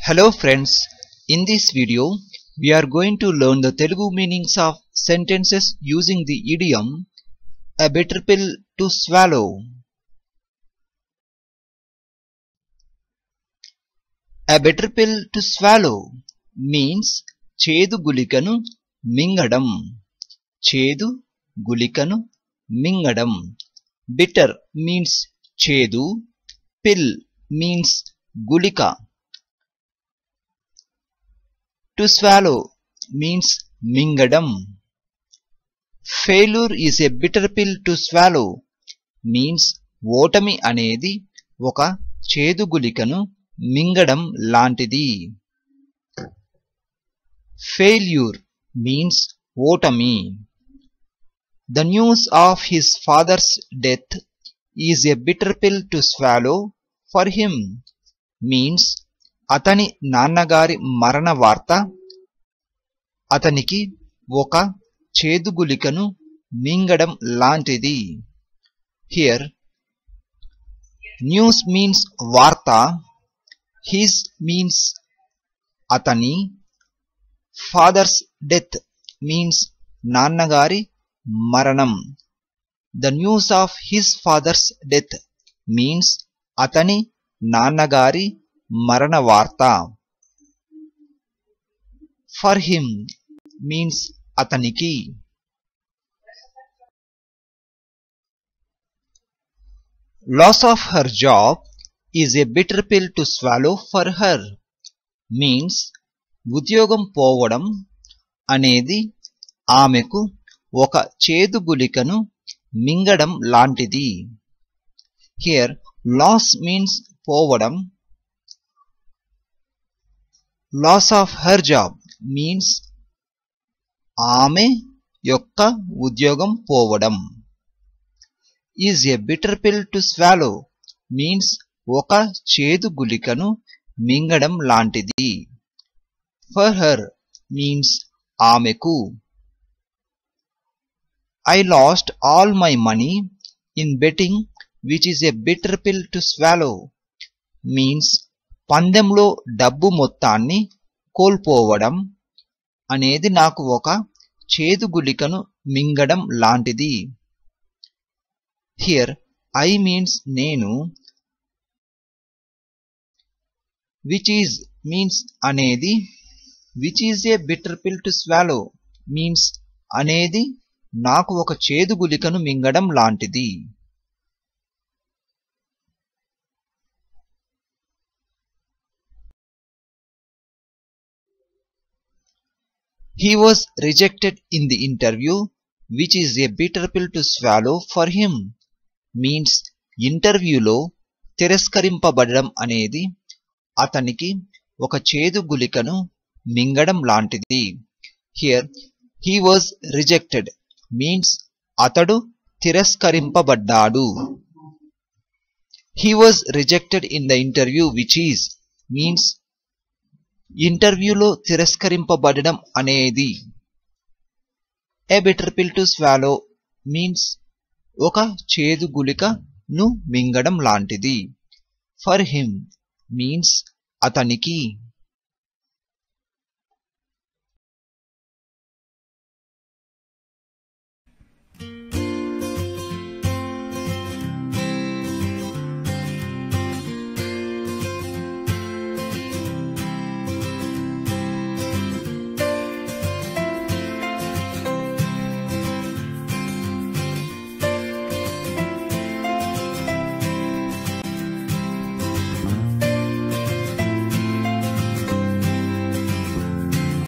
Hello friends, in this video we are going to learn the Telugu meanings of sentences using the idiom a bitter pill to swallow. A bitter pill to swallow means చేదు గుళికను మింగడం. చేదు గుళికను మింగడం. Bitter means చేదు, pill means గుళిక. To swallow means మింగడం. Failure is a bitter pill to swallow means ఓటమి అనేది ఒక చేదు గుళికను మింగడం లాంటిది. Failure means ఓటమి. The news of his father's death is a bitter pill to swallow for him means అతని నాన్నగారి మరణ వార్త అతనికి ఒక చేదు గుళికను మింగడం లాంటిది. Here news means వార్త, his means అతని, father's death means నాన్నగారి మరణం. The news of his father's death means అతని నాన్నగారి మరణ వార్త. For him means అతనికి. Loss of her job is a bitter pill to swallow for her means ఉద్యోగం పోవడం అనేది ఆమెకు ఒక చేదు గుళికను మింగడం లాంటిది. Here loss means పోవడం. Loss of her job means ఆమె యొక్క ఉద్యోగం పోవడం. Is a bitter pill to swallow means ఒక చేదు గుళికను మింగడం లాంటిది. For her means ఆమెకు. I lost all my money in betting which is a bitter pill to swallow means పందెంలో డబ్బు మొత్తాన్ని కోల్పోవడం అనేది నాకు ఒక చేదు గుళికను మింగడం లాంటిది. Here I means నేను, which is means అనేది, which is a bitter pill to swallow means అనేది నాకు ఒక చేదు గుళికను మింగడం లాంటిది. He was rejected in the interview which is a bitter pill to swallow for him means ఇంటర్వ్యూలో తిరస్కరింపబడడం అనేది అతనికి ఒక చేదు గుళికను మింగడం లాంటిది. Here he was rejected means అతడు తిరస్కరింపబడ్డాడు. He was rejected in the interview which is means ఇంటర్వ్యూలో తిరస్కరింపబడడం అనేది. A bitter pill to swallow means ఒక చేదు గుళికను మింగడం లాంటిది. For him means అతనికి.